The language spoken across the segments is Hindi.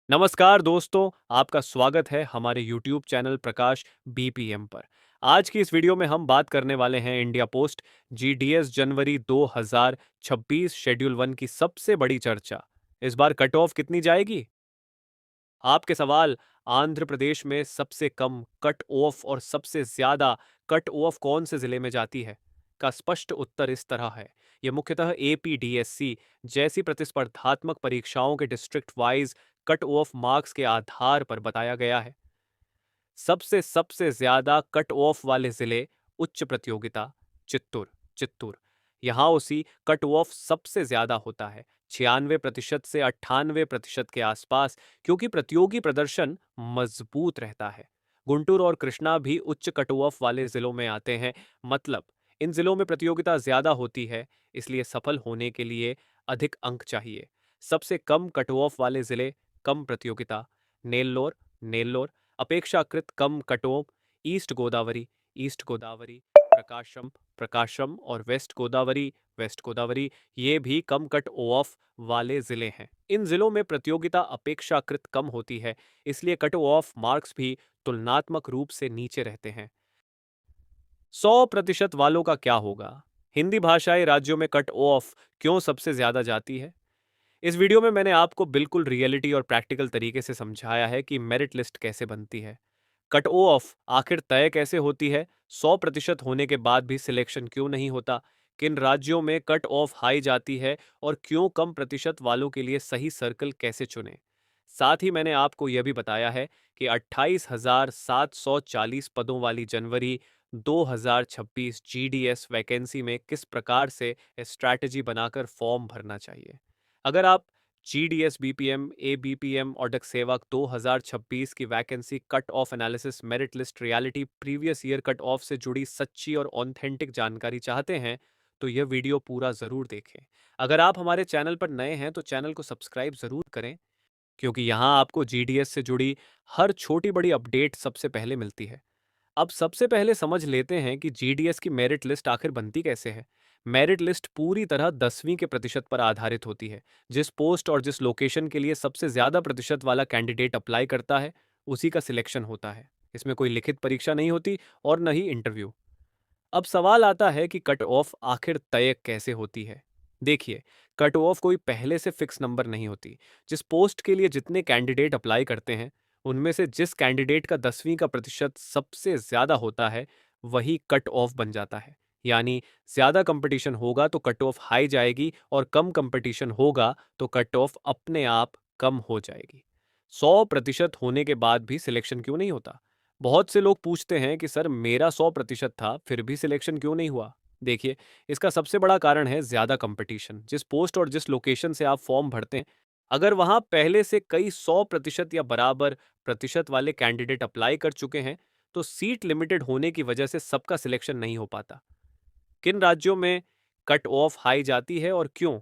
नमस्कार दोस्तों, आपका स्वागत है हमारे YouTube चैनल प्रकाश बीपीएम पर। आज की इस वीडियो में हम बात करने वाले हैं इंडिया पोस्ट जीडीएस जनवरी 2026 शेड्यूल 1 की सबसे बड़ी चर्चा। इस बार कट ऑफ कितनी जाएगी? आपके सवाल आंध्र प्रदेश में सबसे कम कट ऑफ और सबसे ज्यादा कट ऑफ कौन से जिले में जाती है का स्पष्ट उत्तर इस तरह है। यह मुख्यतः एपीडीएससी जैसी प्रतिस्पर्धात्मक परीक्षाओं के district wise cut off marks के आधार पर बताया गया है। सबसे सबसे ज्यादा कट ऑफ वाले जिले उच्च प्रतियोगिता चित्तूर चित्तूर यहाँ उसी कट ऑफ सबसे ज्यादा होता है 96% से 98% के आसपास, क्योंकि प्रतियोगी प्रदर्शन मजबूत रहता है। गुंटूर और कृष्णा भी उच्च कट ऑफ वाले जिलों में आते हैं। मतलब इन जिलों में प्रतियोगिता ज्यादा होती है, इसलिए सफल होने के लिए अधिक अंक चाहिए। सबसे कम कट ऑफ वाले जिले कम प्रतियोगिता नेल्लोर नेल्लोर अपेक्षाकृत कम कटऑफ ईस्ट गोदावरी प्रकाशम प्रकाशम और वेस्ट गोदावरी ये भी कम कट ऑफ वाले जिले हैं। इन जिलों में प्रतियोगिता अपेक्षाकृत कम होती है, इसलिए कट ऑफ मार्क्स भी तुलनात्मक रूप से नीचे रहते हैं। 100% वालों का क्या होगा? हिंदी भाषाई राज्यों में कट ऑफ क्यों सबसे ज्यादा जाती है? इस वीडियो में मैंने आपको बिल्कुल रियलिटी और प्रैक्टिकल तरीके से समझाया है कि मेरिट लिस्ट कैसे बनती है, कट ऑफ आखिर तय कैसे होती है, 100% होने के बाद भी सिलेक्शन क्यों नहीं होता, किन राज्यों में कट ऑफ हाई जाती है और क्यों कम प्रतिशत वालों के लिए सही सर्कल कैसे चुनें। साथ ही मैंने आपको यह भी बताया है कि 28,740 पदों वाली जनवरी 2026 जीडीएस वैकेंसी में किस प्रकार से स्ट्रैटेजी बनाकर फॉर्म भरना चाहिए। अगर आप जीडीएस बीपीएम एबीपीएम और डक सेवक 2026 की vacancy cut off analysis merit list reality previous year cut off से जुड़ी सच्ची और ऑथेंटिक जानकारी चाहते हैं तो यह वीडियो पूरा जरूर देखें। अगर आप हमारे चैनल पर नए हैं तो चैनल को सब्सक्राइब जरूर करें, क्योंकि यहाँ आपको जीडीएस से जुड़ी हर छोटी बड़ी अपडेट सबसे पहले मिलती है। अब सबसे पहले समझ लेते हैं कि जीडीएस की मेरिट लिस्ट आखिर बनती कैसे है। मेरिट लिस्ट पूरी तरह 10वीं के प्रतिशत पर आधारित होती है। जिस पोस्ट और जिस लोकेशन के लिए सबसे ज्यादा प्रतिशत वाला कैंडिडेट अप्लाई करता है, उसी का सिलेक्शन होता है। इसमें कोई लिखित परीक्षा नहीं होती और न ही इंटरव्यू। अब सवाल आता है कि कट ऑफ आखिर तय कैसे होती है। देखिए, कट ऑफ कोई पहले से फिक्स नंबर नहीं होती। जिस पोस्ट के लिए जितने कैंडिडेट अप्लाई करते हैं, उनमें से जिस कैंडिडेट का 10वीं का प्रतिशत सबसे ज्यादा होता है, वही कट ऑफ बन जाता है। यानी ज्यादा कंपटीशन होगा तो कट ऑफ हाई जाएगी और कम कंपटीशन होगा तो कट ऑफ अपने आप कम हो जाएगी। 100% होने के बाद भी सिलेक्शन क्यों नहीं होता? बहुत से लोग पूछते हैं कि सर मेरा 100% था फिर भी सिलेक्शन क्यों नहीं हुआ। देखिए, इसका सबसे बड़ा कारण है ज्यादा कंपटीशन। जिस पोस्ट और जिस लोकेशन से आप फॉर्म भरते हैं, अगर वहां पहले से कई 100% या बराबर प्रतिशत वाले कैंडिडेट अप्लाई कर चुके हैं, तो सीट लिमिटेड होने की वजह से सबका सिलेक्शन नहीं हो पाता। किन राज्यों में कट ऑफ हाई जाती है और क्यों?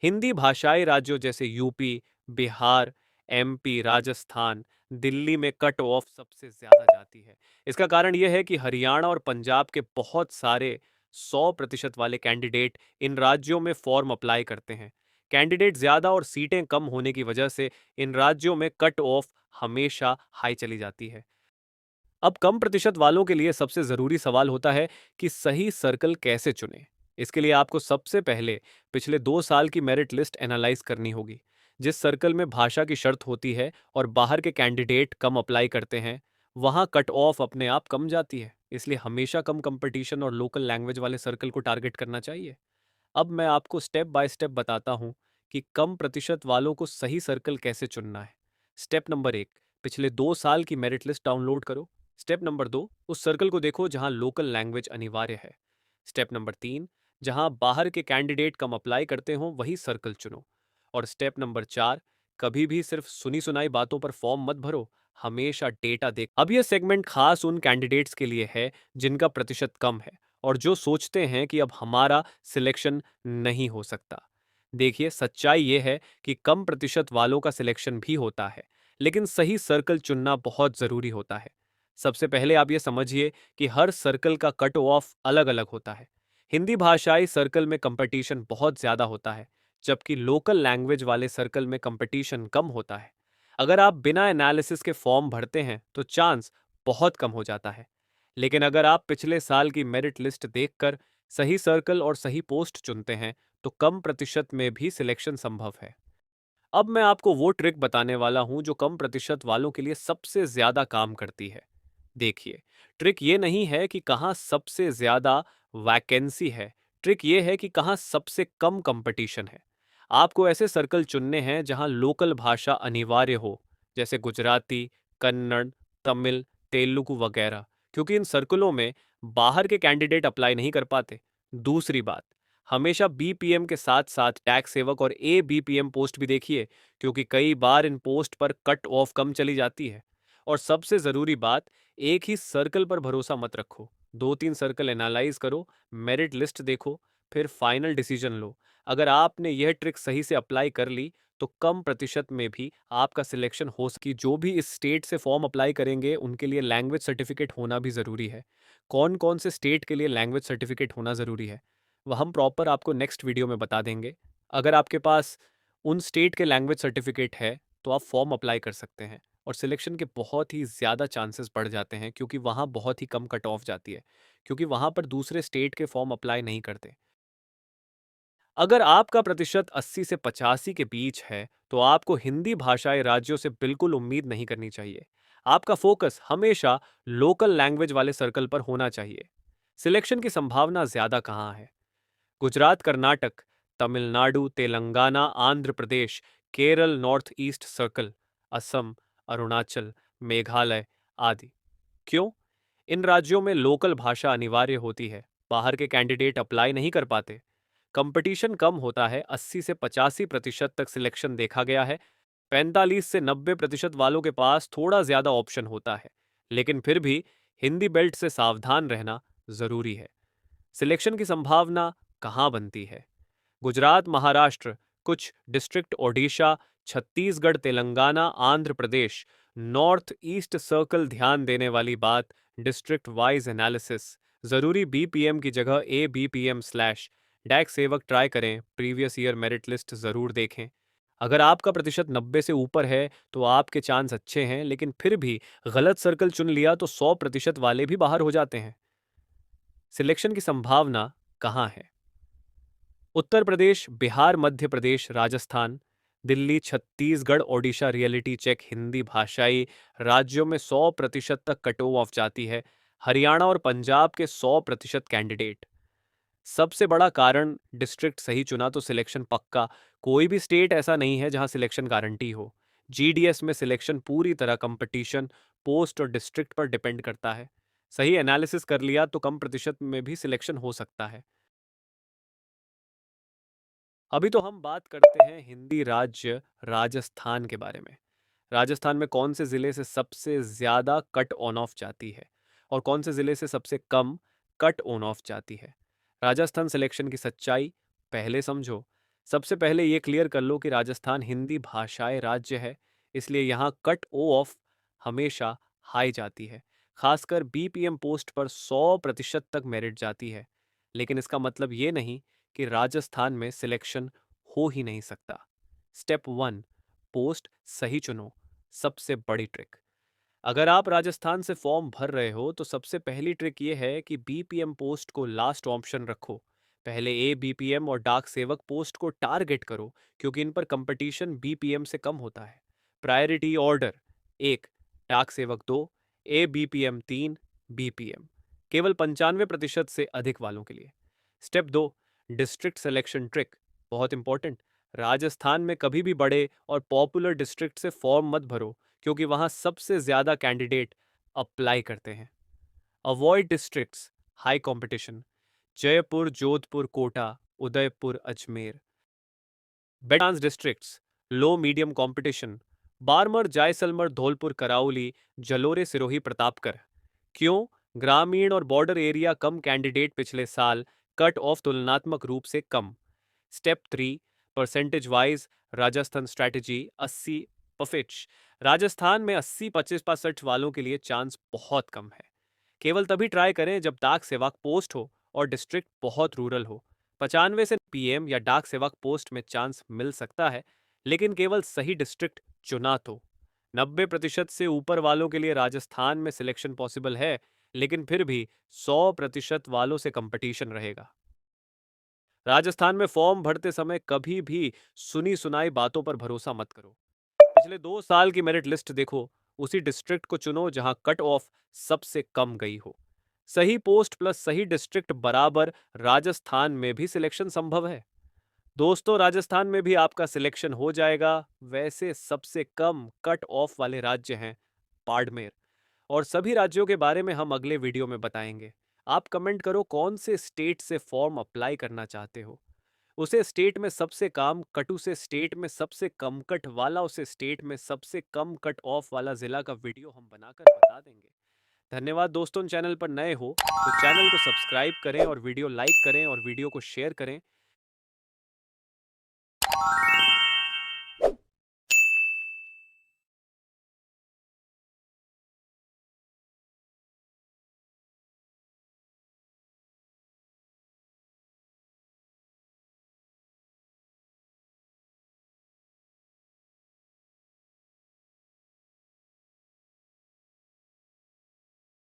हिंदी भाषाई राज्यों जैसे यूपी, बिहार, एमपी, राजस्थान, दिल्ली में कट ऑफ सबसे ज्यादा जाती है। इसका कारण यह है कि हरियाणा और पंजाब के बहुत सारे 100% वाले कैंडिडेट इन राज्यों में फॉर्म अप्लाई करते हैं। कैंडिडेट ज्यादा और सीटें कम होने की वजह से इन राज्यों में कट ऑफ हमेशा हाई चली जाती है। अब कम प्रतिशत वालों के लिए सबसे जरूरी सवाल होता है कि सही सर्कल कैसे चुनें। इसके लिए आपको सबसे पहले पिछले 2 साल की मेरिट लिस्ट एनालाइज करनी होगी। जिस सर्कल में भाषा की शर्त होती है और बाहर के कैंडिडेट कम अप्लाई करते हैं, वहां कट ऑफ अपने आप कम जाती है। इसलिए हमेशा कम कंपटीशन और लोकल लैंग्वेज वाले सर्कल को टारगेट करना चाहिए। अब मैं आपको स्टेप बाय स्टेप बताता हूं कि कम प्रतिशत वालों को सही सर्कल कैसे चुनना है। स्टेप नंबर 1, पिछले 2 साल की मेरिट लिस्ट डाउनलोड करो। स्टेप नंबर 2, उस सर्कल को देखो जहां लोकल लैंग्वेज अनिवार्य है। स्टेप नंबर 3, जहां बाहर के कैंडिडेट कम अप्लाई करते हो वही सर्कल चुनो। और स्टेप नंबर 4, कभी भी सिर्फ सुनी सुनाई बातों पर फॉर्म मत भरो, हमेशा डेटा देख। अब यह सेगमेंट खास उन कैंडिडेट्स के लिए है जिनका प्रतिशत कम है और जो सोचते हैं कि अब हमारा सिलेक्शन नहीं हो सकता। देखिए, सच्चाई यह है कि कम प्रतिशत वालों का सिलेक्शन भी होता है, लेकिन सही सर्कल चुनना बहुत जरूरी होता है। सबसे पहले आप ये समझिए कि हर सर्कल का कट ऑफ अलग अलग होता है। हिंदी भाषाई सर्कल में कंपटीशन बहुत ज्यादा होता है, जबकि लोकल लैंग्वेज वाले सर्कल में कंपटीशन कम होता है। अगर आप बिना एनालिसिस के फॉर्म भरते हैं तो चांस बहुत कम हो जाता है। लेकिन अगर आप पिछले साल की मेरिट लिस्ट देखकर सही सर्कल और सही पोस्ट चुनते हैं तो कम प्रतिशत में भी सिलेक्शन संभव है। अब मैं आपको वो ट्रिक बताने वाला हूं जो कम प्रतिशत वालों के लिए सबसे ज्यादा काम करती है। देखिए, ट्रिक ये नहीं है कि कहाँ सबसे ज्यादा वैकेंसी है, ट्रिक ये है कि कहाँ सबसे कम कंपटीशन है। आपको ऐसे सर्कल चुनने हैं जहां लोकल भाषा अनिवार्य हो, जैसे गुजराती, कन्नड़, तमिल, तेलुगु वगैरह, क्योंकि इन सर्कलों में बाहर के कैंडिडेट अप्लाई नहीं कर पाते। दूसरी बात, हमेशा बीपीएम के साथ साथ टैक्स सेवक और ए बीपीएम पोस्ट भी देखिए, क्योंकि कई बार इन पोस्ट पर कट ऑफ कम चली जाती है। और सबसे ज़रूरी बात, एक ही सर्कल पर भरोसा मत रखो, दो तीन सर्कल एनालाइज करो, मेरिट लिस्ट देखो, फिर फाइनल डिसीजन लो। अगर आपने यह ट्रिक सही से अप्लाई कर ली तो कम प्रतिशत में भी आपका सिलेक्शन हो सकी। जो भी इस स्टेट से फॉर्म अप्लाई करेंगे उनके लिए लैंग्वेज सर्टिफिकेट होना भी ज़रूरी है। कौन कौन से स्टेट के लिए लैंग्वेज सर्टिफिकेट होना ज़रूरी है वह हम प्रॉपर आपको नेक्स्ट वीडियो में बता देंगे। अगर आपके पास उन स्टेट के लैंग्वेज सर्टिफिकेट है तो आप फॉर्म अप्लाई कर सकते हैं और सिलेक्शन के बहुत ही ज़्यादा चांसेस बढ़ जाते हैं, क्योंकि वहाँ बहुत ही कम कट ऑफ जाती है, क्योंकि वहाँ पर दूसरे स्टेट के फॉर्म अप्लाई नहीं करते। अगर आपका प्रतिशत 80 से 85 के बीच है तो आपको हिंदी भाषाई राज्यों से बिल्कुल उम्मीद नहीं करनी चाहिए। आपका फोकस हमेशा लोकल लैंग्वेज वाले सर्कल पर होना चाहिए। सिलेक्शन की संभावना ज़्यादा कहाँ है? Gujarat, Karnataka, Tamil Nadu, Telangana, Andhra Pradesh, Kerala north east circle, Assam, Arunachal, Meghalaya आदि। क्यों? इन राज्यों में लोकल भाषा अनिवार्य होती है, बाहर के कैंडिडेट अप्लाई नहीं कर पाते, कंपटीशन कम होता है। 80 से 85% तक सिलेक्शन देखा गया है। 45 से 90% वालों के पास थोड़ा ज्यादा ऑप्शन होता है, लेकिन फिर भी हिंदी बेल्ट से सावधान रहना जरूरी है। सिलेक्शन की संभावना कहाँ बनती है? गुजरात, महाराष्ट्र, कुछ डिस्ट्रिक्ट ओडिशा, छत्तीसगढ़, तेलंगाना, आंध्र प्रदेश, नॉर्थ ईस्ट सर्कल। ध्यान देने वाली बात, डिस्ट्रिक्ट वाइज एनालिसिस। जरूरी बीपीएम की जगह ए बीपीएम स्लैश डैक सेवक ट्राई करें। प्रीवियस ईयर मेरिट लिस्ट जरूर देखें। अगर आपका प्रतिशत 90 से ऊपर है तो आपके चांस अच्छे हैं, लेकिन फिर भी गलत सर्कल चुन लिया तो 100% वाले भी बाहर हो जाते हैं। सिलेक्शन की संभावना कहाँ है? उत्तर प्रदेश, बिहार, मध्य प्रदेश, राजस्थान, दिल्ली, छत्तीसगढ़, ओडिशा। रियलिटी चेक, हिंदी भाषाई राज्यों में 100% तक कट ऑफ जाती है। हरियाणा और पंजाब के 100% कैंडिडेट। सबसे बड़ा कारण, डिस्ट्रिक्ट सही चुना तो सिलेक्शन पक्का। कोई भी स्टेट ऐसा नहीं है जहां सिलेक्शन गारंटी हो। जीडीएस में सिलेक्शन पूरी तरह कंपटीशन, पोस्ट और डिस्ट्रिक्ट पर डिपेंड करता है। सही एनालिसिस कर लिया तो कम प्रतिशत में भी सिलेक्शन हो सकता है। अभी तो हम बात करते हैं हिंदी राज्य राजस्थान के बारे में। राजस्थान में कौन से ज़िले से सबसे ज़्यादा कट ऑन ऑफ जाती है और कौन से ज़िले से सबसे कम कट ऑन ऑफ जाती है? राजस्थान सिलेक्शन की सच्चाई पहले समझो। सबसे पहले ये क्लियर कर लो कि राजस्थान हिंदी भाषाई राज्य है, इसलिए यहाँ कट ऑफ हमेशा हाई जाती है। खासकर बीपीएम पोस्ट पर 100% तक मेरिट जाती है। लेकिन इसका मतलब ये नहीं कि राजस्थान में सिलेक्शन हो ही नहीं सकता। स्टेप 1, पोस्ट सही चुनो। सबसे बड़ी ट्रिक, अगर आप राजस्थान से फॉर्म भर रहे हो तो सबसे पहली ट्रिक ये है कि बीपीएम पोस्ट को लास्ट ऑप्शन रखो। पहले ए बीपीएम और डाक सेवक पोस्ट को टारगेट करो, क्योंकि इन पर कंपटीशन बीपीएम से कम होता है। प्रायोरिटी ऑर्डर: 1 डाक सेवक, 2 ए बीपीएम, 3 बीपीएम। केवल 95% से अधिक वालों के लिए। स्टेप 2, डिस्ट्रिक्ट सिलेक्शन ट्रिक, बहुत इंपॉर्टेंट। राजस्थान में कभी भी बड़े और पॉपुलर डिस्ट्रिक्ट से फॉर्म मत भरो, क्योंकि वहां सबसे ज्यादा कैंडिडेट अप्लाई करते हैं। Avoid districts high competition: Jaipur, Jodhpur, Kota, Udaipur, Ajmer. बेटांस districts low medium competition: Barmer, Jaisalmer, Dholpur, Karauli, Jalore, Sirohi, Pratapgarh. क्यों? ग्रामीण और बॉर्डर एरिया, कम कैंडिडेट पिछले साल, कट ऑफ तुलनात्मक रूप से कम। Step 3, percentage wise Rajasthan strategy 80 पफिच। राजस्थान में 80-25% वालों के लिए चांस बहुत कम है। केवल तभी ट्राई करें जब डाक सेवक पोस्ट हो और डिस्ट्रिक्ट बहुत रूरल हो। 95 से पीएम या डाक सेवक पोस्ट में चांस मिल सकता है, लेकिन केवल सही डिस्ट्रिक्ट चुना तो। 90% से ऊपर वालों के लिए राजस्थान में सिलेक्शन पॉसिबल है, लेकिन फिर भी 100% वालों से कंपटीशन रहेगा। राजस्थान में फॉर्म भरते समय कभी भी सुनी सुनाई बातों पर भरोसा मत करो। पिछले 2 साल की मेरिट लिस्ट देखो, उसी डिस्ट्रिक्ट को चुनो जहां कट ऑफ सबसे कम गई हो। सही पोस्ट प्लस सही डिस्ट्रिक्ट बराबर राजस्थान में भी सिलेक्शन संभव है। दोस्तों, राजस्थान में भी आपका सिलेक्शन हो जाएगा। वैसे सबसे कम कट ऑफ वाले राज्य हैं बाड़मेर, और सभी राज्यों के बारे में हम अगले वीडियो में बताएंगे। आप कमेंट करो कौन से स्टेट से फॉर्म अप्लाई करना चाहते हो। उसे स्टेट में सबसे कम कट, उसे स्टेट में सबसे कम कट वाला, उसे स्टेट में सबसे कम कट ऑफ वाला जिला का वीडियो हम बनाकर बता देंगे। धन्यवाद दोस्तों, चैनल पर नए हो तो चैनल को सब्सक्राइब करें और वीडियो लाइक करें और वीडियो को शेयर करें।